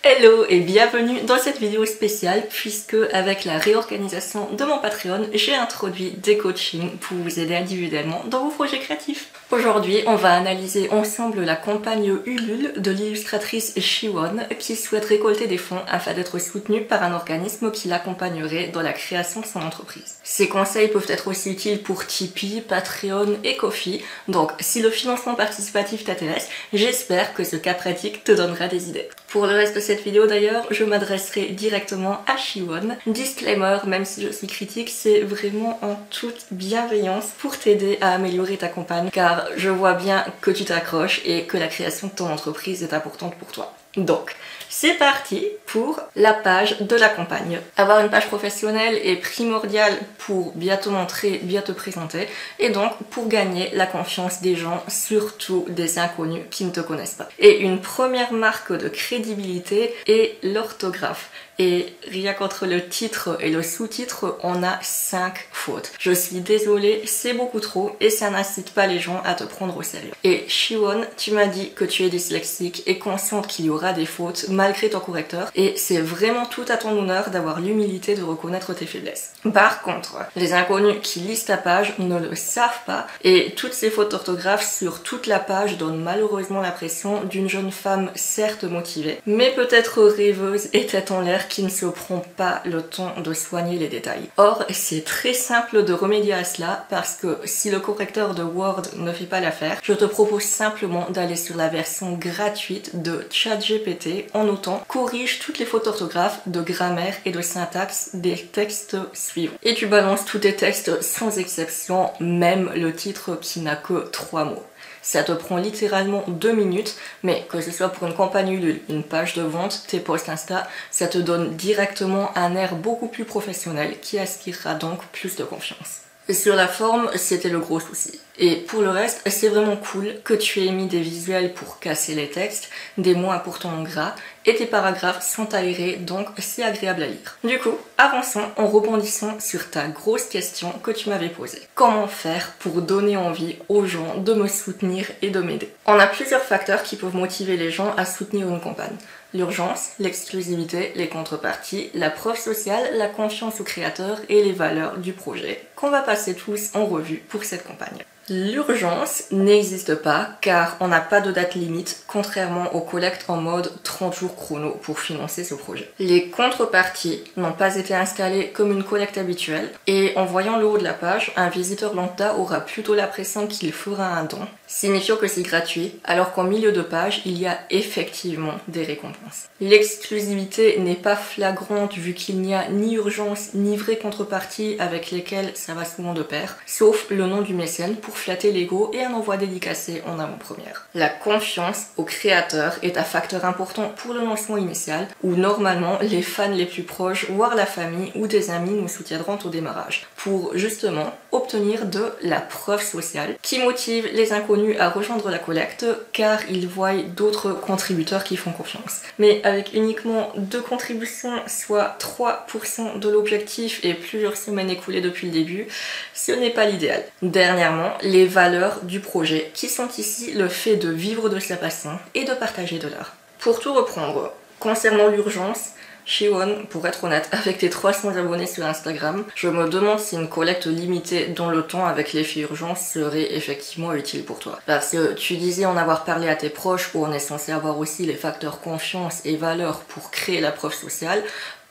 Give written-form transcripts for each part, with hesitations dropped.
Hello et bienvenue dans cette vidéo spéciale puisque avec la réorganisation de mon Patreon, j'ai introduit des coachings pour vous aider individuellement dans vos projets créatifs. Aujourd'hui, on va analyser ensemble la campagne Ulule de l'illustratrice Shiwon qui souhaite récolter des fonds afin d'être soutenue par un organisme qui l'accompagnerait dans la création de son entreprise. Ces conseils peuvent être aussi utiles pour Tipeee, Patreon et Ko-fi, donc si le financement participatif t'intéresse, j'espère que ce cas pratique te donnera des idées. Pour le reste de cette vidéo d'ailleurs, je m'adresserai directement à Shiwon. Disclaimer, même si je suis critique, c'est vraiment en toute bienveillance pour t'aider à améliorer ta campagne car je vois bien que tu t'accroches et que la création de ton entreprise est importante pour toi. Donc, c'est parti pour la page de la campagne. Avoir une page professionnelle est primordial pour bien te montrer, bien te présenter et donc pour gagner la confiance des gens, surtout des inconnus qui ne te connaissent pas. Et une première marque de crédibilité est l'orthographe. Et rien qu'entre le titre et le sous-titre, on a 5 fautes. Je suis désolée, c'est beaucoup trop et ça n'incite pas les gens à te prendre au sérieux. Et Shiwon, tu m'as dit que tu es dyslexique et consciente qu'il y aura des fautes malgré ton correcteur et c'est vraiment tout à ton honneur d'avoir l'humilité de reconnaître tes faiblesses. Par contre, les inconnus qui lisent ta page ne le savent pas et toutes ces fautes d'orthographe sur toute la page donnent malheureusement l'impression d'une jeune femme certes motivée, mais peut-être rêveuse et tête en l'air qui ne se prend pas le temps de soigner les détails. Or, c'est très simple de remédier à cela parce que si le correcteur de Word ne fait pas l'affaire, je te propose simplement d'aller sur la version gratuite de ChatGPT en notant corrige toutes les fautes d'orthographe, de grammaire et de syntaxe des textes suivants. Et tu balances tous tes textes sans exception, même le titre qui n'a que 3 mots. Ça te prend littéralement 2 minutes, mais que ce soit pour une campagne Ulule, une page de vente, tes posts Insta, ça te donne directement un air beaucoup plus professionnel qui aspirera donc plus de confiance. Et sur la forme, c'était le gros souci. Et pour le reste, c'est vraiment cool que tu aies mis des visuels pour casser les textes, des mots importants en gras, et tes paragraphes sont aérés, donc c'est agréable à lire. Du coup, avançons en rebondissant sur ta grosse question que tu m'avais posée. Comment faire pour donner envie aux gens de me soutenir et de m'aider? On a plusieurs facteurs qui peuvent motiver les gens à soutenir une campagne. L'urgence, l'exclusivité, les contreparties, la preuve sociale, la confiance au créateur et les valeurs du projet, qu'on va passer tous en revue pour cette campagne. L'urgence n'existe pas car on n'a pas de date limite, contrairement aux collectes en mode 30 jours chrono pour financer ce projet. Les contreparties n'ont pas été installées comme une collecte habituelle et en voyant le haut de la page, un visiteur lambda aura plutôt l'impression qu'il fera un don, signifiant que c'est gratuit, alors qu'en milieu de page, il y a effectivement des récompenses. L'exclusivité n'est pas flagrante vu qu'il n'y a ni urgence ni vraie contrepartie avec lesquelles ça va souvent de pair, sauf le nom du mécène pour flatter l'ego et un envoi dédicacé en avant-première. La confiance au créateur est un facteur important pour le lancement initial où normalement les fans les plus proches, voire la famille ou des amis nous soutiendront au démarrage pour justement obtenir de la preuve sociale qui motive les inconnus à rejoindre la collecte car ils voient d'autres contributeurs qui font confiance. Mais avec uniquement 2 contributions, soit 3% de l'objectif et plusieurs semaines écoulées depuis le début, ce n'est pas l'idéal. Dernièrement, les valeurs du projet qui sont ici le fait de vivre de sa passion et de partager de l'art. Pour tout reprendre, concernant l'urgence, Shiwon, pour être honnête, avec tes 300 abonnés sur Instagram, je me demande si une collecte limitée dans le temps avec l'effet urgence serait effectivement utile pour toi. Parce que tu disais en avoir parlé à tes proches où on est censé avoir aussi les facteurs confiance et valeur pour créer la preuve sociale.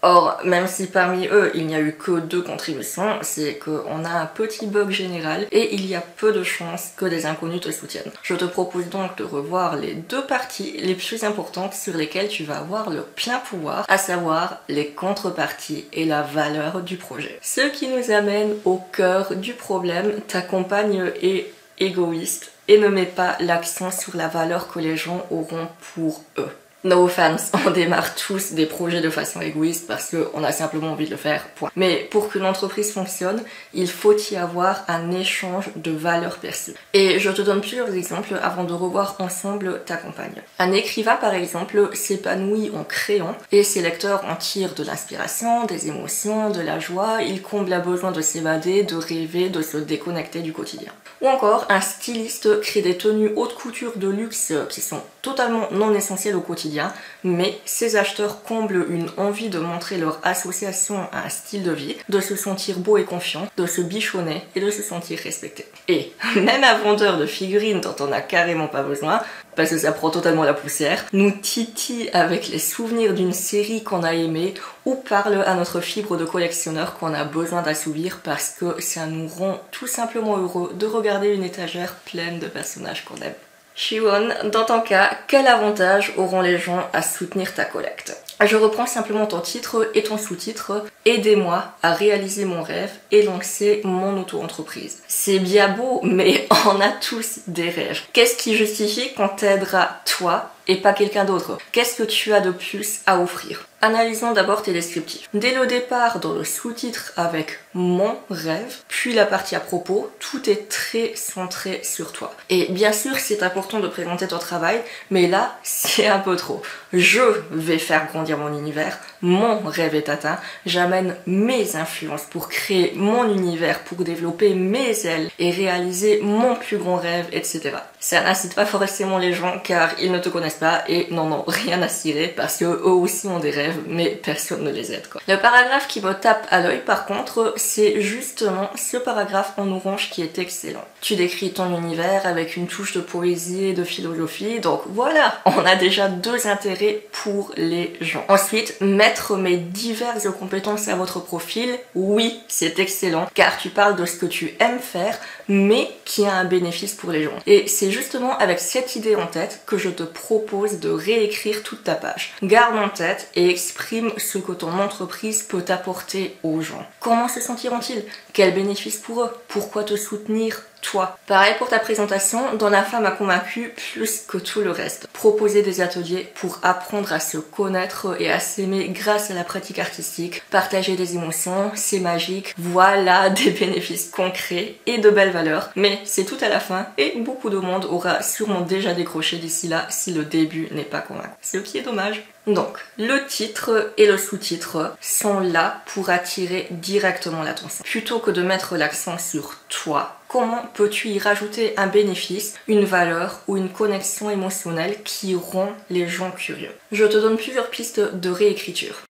Or, même si parmi eux, il n'y a eu que 2 contributions, c'est qu'on a un petit bug général et il y a peu de chances que des inconnus te soutiennent. Je te propose donc de revoir les 2 parties les plus importantes sur lesquelles tu vas avoir le plein pouvoir, à savoir les contreparties et la valeur du projet. Ce qui nous amène au cœur du problème, ta campagne est égoïste et ne met pas l'accent sur la valeur que les gens auront pour eux. No offense, on démarre tous des projets de façon égoïste parce qu'on a simplement envie de le faire, point. Mais pour qu'une entreprise fonctionne, il faut y avoir un échange de valeurs perçues. Et je te donne plusieurs exemples avant de revoir ensemble ta campagne. Un écrivain, par exemple, s'épanouit en créant et ses lecteurs en tirent de l'inspiration, des émotions, de la joie, il comble un besoin de s'évader, de rêver, de se déconnecter du quotidien. Ou encore, un styliste crée des tenues haute couture de luxe qui sont totalement non essentiels au quotidien, mais ces acheteurs comblent une envie de montrer leur association à un style de vie, de se sentir beau et confiant, de se bichonner et de se sentir respecté. Et même un vendeur de figurines dont on n'a carrément pas besoin, parce que ça prend totalement la poussière, nous titille avec les souvenirs d'une série qu'on a aimée ou parle à notre fibre de collectionneur qu'on a besoin d'assouvir parce que ça nous rend tout simplement heureux de regarder une étagère pleine de personnages qu'on aime. Shiwon, dans ton cas, quel avantage auront les gens à soutenir ta collecte? Je reprends simplement ton titre et ton sous-titre « Aidez-moi à réaliser mon rêve et lancer mon auto-entreprise ». C'est bien beau, mais on a tous des rêves. Qu'est-ce qui justifie qu'on t'aidera toi et pas quelqu'un d'autre? Qu'est-ce que tu as de plus à offrir? Analysons d'abord tes descriptifs. Dès le départ, dans le sous-titre avec « Mon rêve », puis la partie à propos, tout est très centré sur toi. Et bien sûr, c'est important de présenter ton travail, mais là, c'est un peu trop. Je vais faire grandir mon univers, mon rêve est atteint, j'amène mes influences pour créer mon univers, pour développer mes ailes et réaliser mon plus grand rêve, etc. Ça n'incite pas forcément les gens car ils ne te connaissent pas et non, rien à cirer parce que eux aussi ont des rêves mais personne ne les aide quoi. Le paragraphe qui me tape à l'œil par contre, c'est justement ce paragraphe en orange qui est excellent. Tu décris ton univers avec une touche de poésie et de philosophie, donc voilà, on a déjà deux intérêts pour les gens. Ensuite, mettre mes diverses compétences à votre profil, oui, c'est excellent car tu parles de ce que tu aimes faire mais qui a un bénéfice pour les gens. Et c'est justement avec cette idée en tête que je te propose de réécrire toute ta page. Garde en tête et exprime ce que ton entreprise peut apporter aux gens. Comment se sentiront-ils? Quel bénéfice pour eux? Pourquoi te soutenir? Toi. Pareil pour ta présentation, dans La Femme a convaincu plus que tout le reste. Proposer des ateliers pour apprendre à se connaître et à s'aimer grâce à la pratique artistique. Partager des émotions, c'est magique. Voilà des bénéfices concrets et de belles valeurs. Mais c'est tout à la fin et beaucoup de monde aura sûrement déjà décroché d'ici là si le début n'est pas convaincant. Ce qui est dommage. Donc, le titre et le sous-titre sont là pour attirer directement l'attention. Plutôt que de mettre l'accent sur toi, comment peux-tu y rajouter un bénéfice, une valeur ou une connexion émotionnelle qui rend les gens curieux? Je te donne plusieurs pistes de réécriture.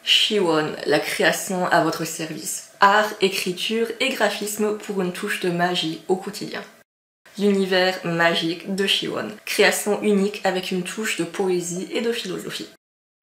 Shiwon, la création à votre service. Art, écriture et graphisme pour une touche de magie au quotidien. L'univers magique de Shiwon. Création unique avec une touche de poésie et de philosophie.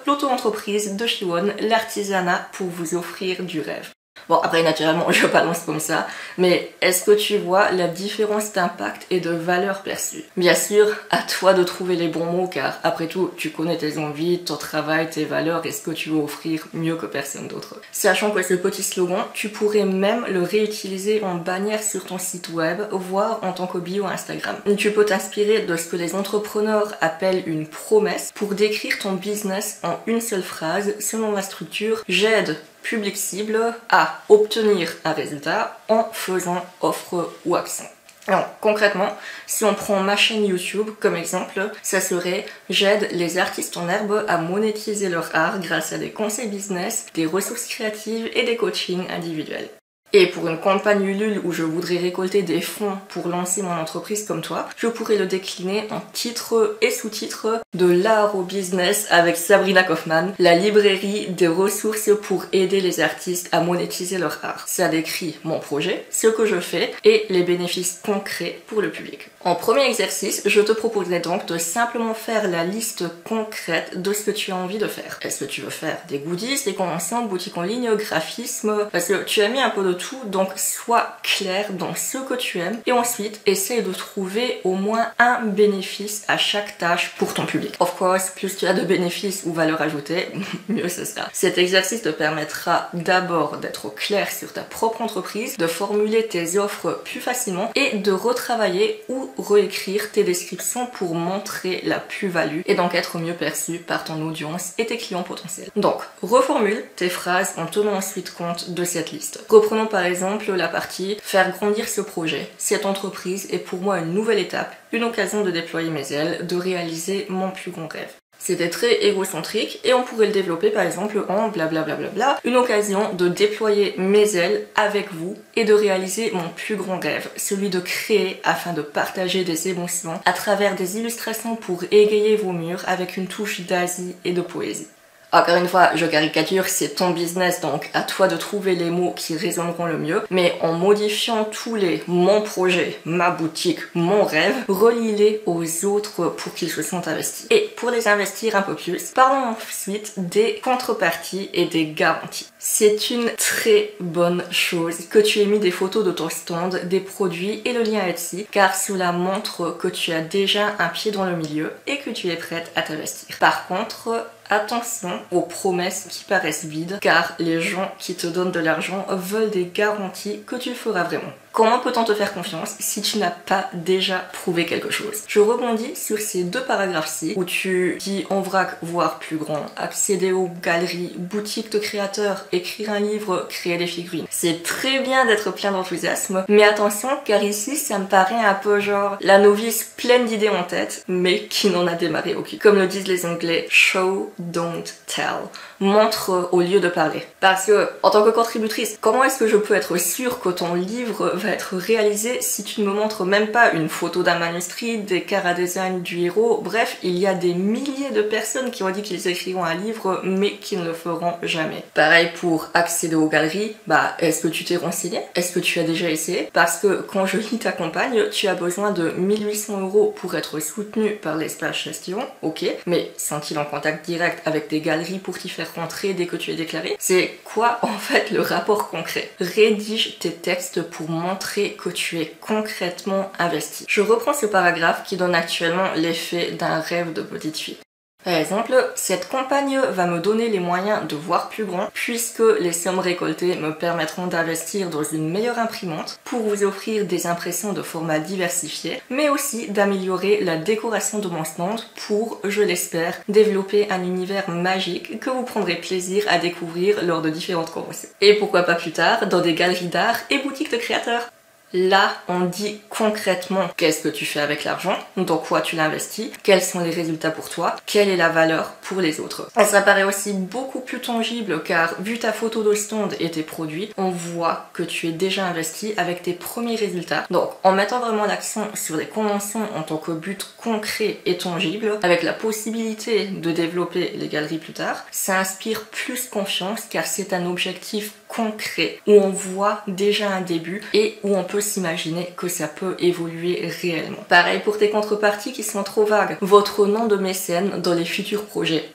L'auto-entreprise de Shiwon, l'artisanat pour vous offrir du rêve. Bon, après, naturellement, je balance comme ça, mais est-ce que tu vois la différence d'impact et de valeur perçue? Bien sûr, à toi de trouver les bons mots, car après tout, tu connais tes envies, ton travail, tes valeurs et ce que tu veux offrir mieux que personne d'autre. Sachant que ce petit slogan, tu pourrais même le réutiliser en bannière sur ton site web, voire en tant que bio Instagram. Tu peux t'inspirer de ce que les entrepreneurs appellent une promesse pour décrire ton business en une seule phrase selon la structure « J'aide public cible à obtenir un résultat en faisant offre ou action. Alors, concrètement, si on prend ma chaîne YouTube comme exemple, ça serait « J'aide les artistes en herbe à monétiser leur art grâce à des conseils business, des ressources créatives et des coachings individuels ». Et pour une campagne Ulule où je voudrais récolter des fonds pour lancer mon entreprise comme toi, je pourrais le décliner en titre et sous-titre de l'art au business avec Sabrina Kaufmann, la librairie des ressources pour aider les artistes à monétiser leur art. Ça décrit mon projet, ce que je fais et les bénéfices concrets pour le public. En premier exercice, je te proposerai donc de simplement faire la liste concrète de ce que tu as envie de faire. Est-ce que tu veux faire des goodies, des conventions, boutique en ligne, graphisme? Parce que tu as mis un peu de tout, donc sois clair dans ce que tu aimes et ensuite essaye de trouver au moins un bénéfice à chaque tâche pour ton public. Of course, plus tu as de bénéfices ou valeur ajoutée, mieux ce sera. Cet exercice te permettra d'abord d'être clair sur ta propre entreprise, de formuler tes offres plus facilement et de retravailler ou réécrire tes descriptions pour montrer la plus-value et donc être mieux perçu par ton audience et tes clients potentiels. Donc, reformule tes phrases en tenant ensuite compte de cette liste. Reprenons par exemple la partie « Faire grandir ce projet. Cette entreprise est pour moi une nouvelle étape, une occasion de déployer mes ailes, de réaliser mon plus grand rêve ». C'était très égocentrique et on pourrait le développer par exemple en blablabla, une occasion de déployer mes ailes avec vous et de réaliser mon plus grand rêve, celui de créer afin de partager des émotions à travers des illustrations pour égayer vos murs avec une touche d'Asie et de poésie. Encore une fois, je caricature, c'est ton business, donc à toi de trouver les mots qui résonneront le mieux, mais en modifiant tous les mon projet, ma boutique, mon rêve, relie-les aux autres pour qu'ils se sentent investis. Et pour les investir un peu plus, parlons ensuite des contreparties et des garanties. C'est une très bonne chose que tu aies mis des photos de ton stand, des produits et le lien Etsy, car cela montre que tu as déjà un pied dans le milieu et que tu es prête à t'investir. Par contre, attention aux promesses qui paraissent vides, car les gens qui te donnent de l'argent veulent des garanties que tu le feras vraiment. Comment peut-on te faire confiance si tu n'as pas déjà prouvé quelque chose? Je rebondis sur ces deux paragraphes-ci où tu dis en vrac, voire plus grand, accéder aux galeries, boutiques de créateurs, écrire un livre, créer des figurines. C'est très bien d'être plein d'enthousiasme, mais attention car ici ça me paraît un peu genre la novice pleine d'idées en tête, mais qui n'en a démarré aucune. Comme le disent les Anglais, show, don't tell. Montre au lieu de parler. Parce que, en tant que contributrice, comment est-ce que je peux être sûre que ton livre va être réalisé si tu ne me montres même pas une photo d'un manuscrit, des chara design du héros? Bref, il y a des milliers de personnes qui ont dit qu'ils écriront un livre, mais qui ne le feront jamais. Pareil pour accéder aux galeries, est-ce que tu t'es renseigné? Est-ce que tu as déjà essayé? Parce que quand je lis ta campagne, tu as besoin de 1800 € pour être soutenu par l'espace gestion, ok, mais sont-ils en contact direct avec des galeries pour t'y faire rentrer dès que tu es déclaré? C'est quoi en fait le rapport concret? Rédige tes textes pour montrer que tu es concrètement investi. Je reprends ce paragraphe qui donne actuellement l'effet d'un rêve de petite fille. Par exemple, cette campagne va me donner les moyens de voir plus grand puisque les sommes récoltées me permettront d'investir dans une meilleure imprimante pour vous offrir des impressions de formats diversifiés, mais aussi d'améliorer la décoration de mon stand pour, je l'espère, développer un univers magique que vous prendrez plaisir à découvrir lors de différentes conventions. Et pourquoi pas plus tard, dans des galeries d'art et boutiques de créateurs. Là, on dit concrètement qu'est-ce que tu fais avec l'argent, dans quoi tu l'investis, quels sont les résultats pour toi, quelle est la valeur pour les autres. Et ça paraît aussi beaucoup plus tangible car vu ta photo de stand et tes produits, on voit que tu es déjà investi avec tes premiers résultats. Donc en mettant vraiment l'accent sur les conventions en tant que but concret et tangible, avec la possibilité de développer les galeries plus tard, ça inspire plus confiance car c'est un objectif concret où on voit déjà un début et où on peut s'imaginer que ça peut évoluer réellement. Pareil pour tes contreparties qui sont trop vagues. Votre nom de mécène dans les futurs projets.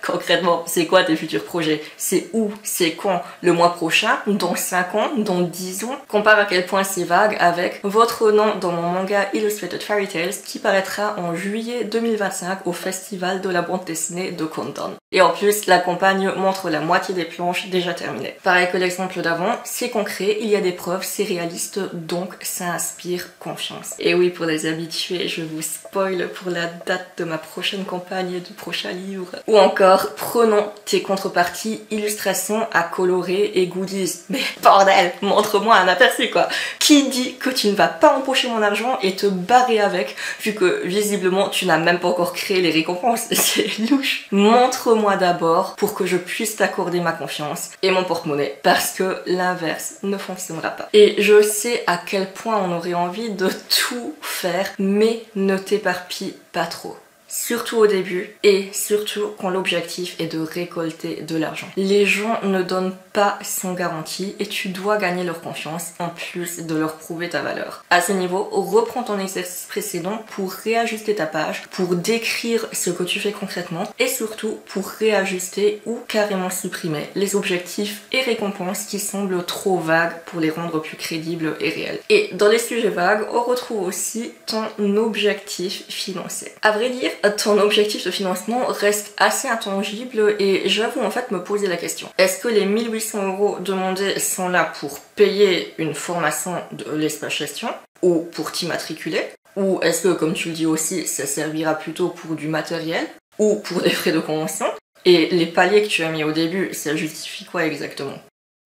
Concrètement, c'est quoi tes futurs projets? C'est où? C'est quand? Le mois prochain? Dans 5 ans? Dans 10 ans? Compare à quel point c'est vague avec votre nom dans mon manga Illustrated Fairy Tales qui paraîtra en juillet 2025 au festival de la bande dessinée de Countdown. Et en plus, la campagne montre la moitié des planches déjà terminées. Pareil que l'exemple d'avant, c'est concret, il y a des preuves, c'est réaliste, donc ça inspire confiance. Et oui, pour les habitués, je vous spoil pour la date de ma prochaine campagne du prochain livre. Ou encore, prenons tes contreparties, illustrations à colorer et goodies. Mais bordel, montre-moi un aperçu quoi. Qui dit que tu ne vas pas empocher mon argent et te barrer avec, vu que visiblement tu n'as même pas encore créé les récompenses, c'est louche. Montre-moi d'abord pour que je puisse t'accorder ma confiance et mon porte-monnaie, parce que l'inverse ne fonctionnera pas. Et je sais à quel point on aurait envie de tout faire, mais ne t'éparpille pas trop. Surtout au début et surtout quand l'objectif est de récolter de l'argent. Les gens ne donnent pas sans garantie et tu dois gagner leur confiance en plus de leur prouver ta valeur. À ce niveau, reprends ton exercice précédent pour réajuster ta page, pour décrire ce que tu fais concrètement et surtout pour réajuster ou carrément supprimer les objectifs et récompenses qui semblent trop vagues pour les rendre plus crédibles et réels. Et dans les sujets vagues, on retrouve aussi ton objectif financier. À vrai dire, ton objectif de financement reste assez intangible et j'avoue en fait me poser la question. Est-ce que les 1800 € demandés sont là pour payer une formation de l'espace gestion ou pour t'immatriculer? Ou est-ce que, comme tu le dis aussi, ça servira plutôt pour du matériel ou pour des frais de convention? Et les paliers que tu as mis au début, ça justifie quoi exactement?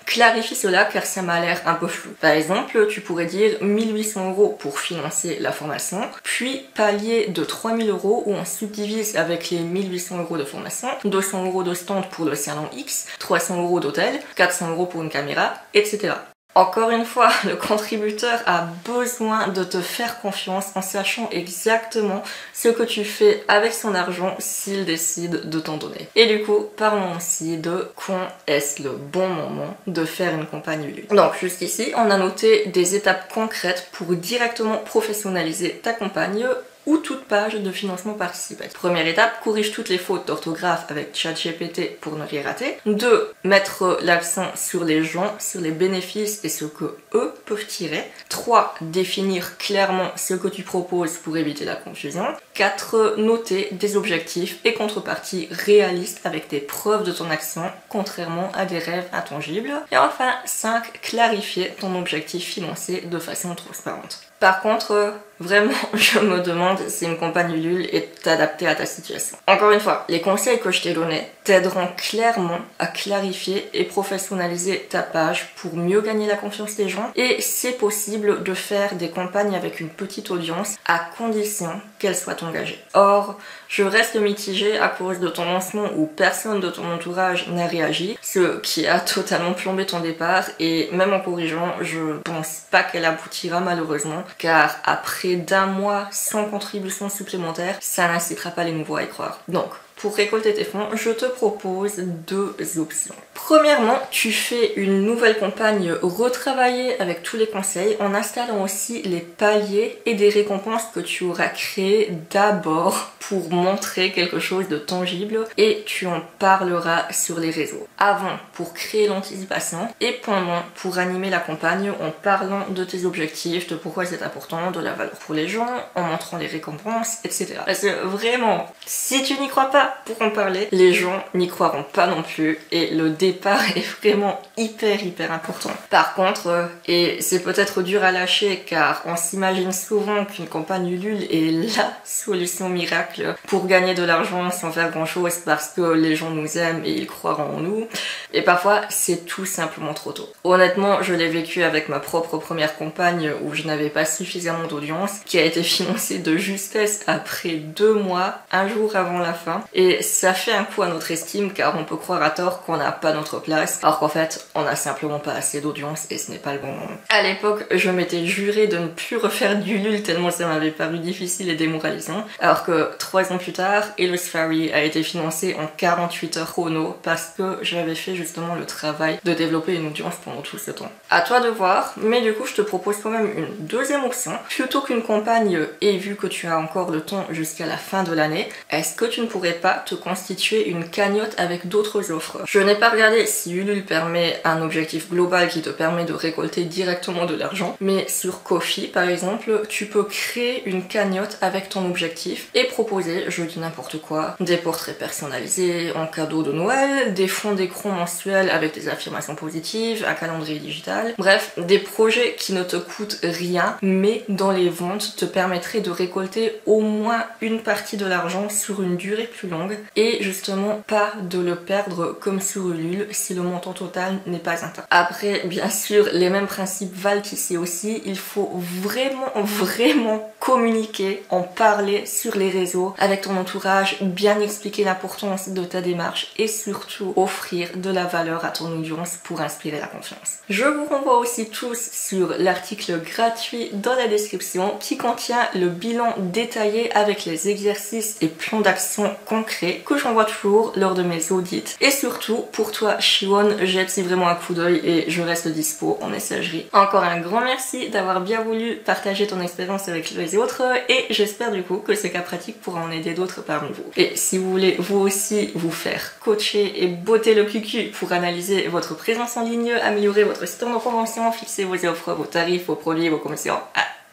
Clarifie cela car ça m'a l'air un peu flou. Par exemple, tu pourrais dire 1800 € pour financer la formation, puis palier de 3000 € où on subdivise avec les 1800 € de formation, 200 € de stand pour le salon X, 300 € d'hôtel, 400 € pour une caméra, etc. Encore une fois, le contributeur a besoin de te faire confiance en sachant exactement ce que tu fais avec son argent s'il décide de t'en donner. Et du coup, parlons aussi de quand est-ce le bon moment de faire une campagne Ulule. Donc jusqu'ici, on a noté des étapes concrètes pour directement professionnaliser ta campagne ou toute page de financement participatif. Première étape, corrige toutes les fautes d'orthographe avec ChatGPT pour ne rien rater. 2. Mettre l'accent sur les gens, sur les bénéfices et ce que eux peuvent tirer. 3. Définir clairement ce que tu proposes pour éviter la confusion. 4. Noter des objectifs et contreparties réalistes avec des preuves de ton action, contrairement à des rêves intangibles. Et enfin, 5. Clarifier ton objectif financier de façon transparente. Par contre, vraiment, je me demande si une campagne Ulule est adaptée à ta situation. Encore une fois, les conseils que je t'ai donnés t'aideront clairement à clarifier et professionnaliser ta page pour mieux gagner la confiance des gens. Et c'est possible de faire des campagnes avec une petite audience à condition qu'elle soit engagée. Or, je reste mitigée à cause de ton lancement où personne de ton entourage n'a réagi, ce qui a totalement plombé ton départ et même en corrigeant, je pense pas qu'elle aboutira malheureusement car après d'un mois sans contribution supplémentaire, ça n'incitera pas les nouveaux à y croire. Donc, pour récolter tes fonds, je te propose 2 options. Premièrement, tu fais une nouvelle campagne retravaillée avec tous les conseils en installant aussi les paliers et des récompenses que tu auras créées d'abord pour montrer quelque chose de tangible et tu en parleras sur les réseaux. Avant, pour créer l'anticipation et pendant, pour animer la campagne en parlant de tes objectifs, de pourquoi c'est important, de la valeur pour les gens, en montrant les récompenses, etc. Parce que vraiment, si tu n'y crois pas, pour en parler, les gens n'y croiront pas non plus et le départ est vraiment hyper important. Par contre, et c'est peut-être dur à lâcher car on s'imagine souvent qu'une campagne Ulule est la solution miracle pour gagner de l'argent sans faire grand chose parce que les gens nous aiment et ils croiront en nous. Et parfois, c'est tout simplement trop tôt. Honnêtement, je l'ai vécu avec ma propre première campagne où je n'avais pas suffisamment d'audience, qui a été financée de justesse après 2 mois, un jour avant la fin. Et ça fait un coup à notre estime car on peut croire à tort qu'on n'a pas notre place, alors qu'en fait, on n'a simplement pas assez d'audience et ce n'est pas le bon moment. À l'époque, je m'étais juré de ne plus refaire du Ulule tellement ça m'avait paru difficile et démoralisant, alors que 3 ans plus tard, Illustrary a été financé en 48 heures chrono parce que j'avais fait justement le travail de développer une audience pendant tout ce temps. À toi de voir, mais du coup je te propose quand même une deuxième option. Plutôt qu'une campagne et vu que tu as encore le temps jusqu'à la fin de l'année, est-ce que tu ne pourrais pas te constituer une cagnotte avec d'autres offres? Je n'ai pas regardé si Ulule permet un objectif global qui te permet de récolter directement de l'argent, mais sur Ko-fi par exemple, tu peux créer une cagnotte avec ton objectif et proposer, je dis n'importe quoi, des portraits personnalisés en cadeau de Noël, des fonds d'écran mensuels avec des affirmations positives, un calendrier digital, bref, des projets qui ne te coûtent rien, mais dans les ventes te permettraient de récolter au moins une partie de l'argent sur une durée plus longue et justement pas de le perdre comme sur Ulule si le montant total n'est pas atteint. Après, bien sûr, les mêmes principes valent ici aussi, il faut vraiment communiquer, en parler sur les réseaux avec ton entourage, bien expliquer l'importance de ta démarche et surtout offrir de la valeur à ton audience pour inspirer la confiance. Je vous renvoie aussi tous sur l'article gratuit dans la description qui contient le bilan détaillé avec les exercices et plans d'action concrets que j'envoie toujours lors de mes audits. Et surtout, pour toi Shiwon, jette vraiment un coup d'œil et je reste dispo en messagerie. Encore un grand merci d'avoir bien voulu partager ton expérience avec les autres et j'espère du coup que ce cas pratique pourra en aider d'autres parmi vous. Et si vous voulez vous aussi vous faire coacher et botter le cucu pour analyser votre présence en ligne, améliorer votre site de convention, fixer vos offres, vos tarifs, vos produits, vos commissions,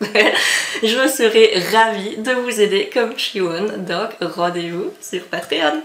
je serai ravie de vous aider comme Shiwon, donc rendez-vous sur Patreon.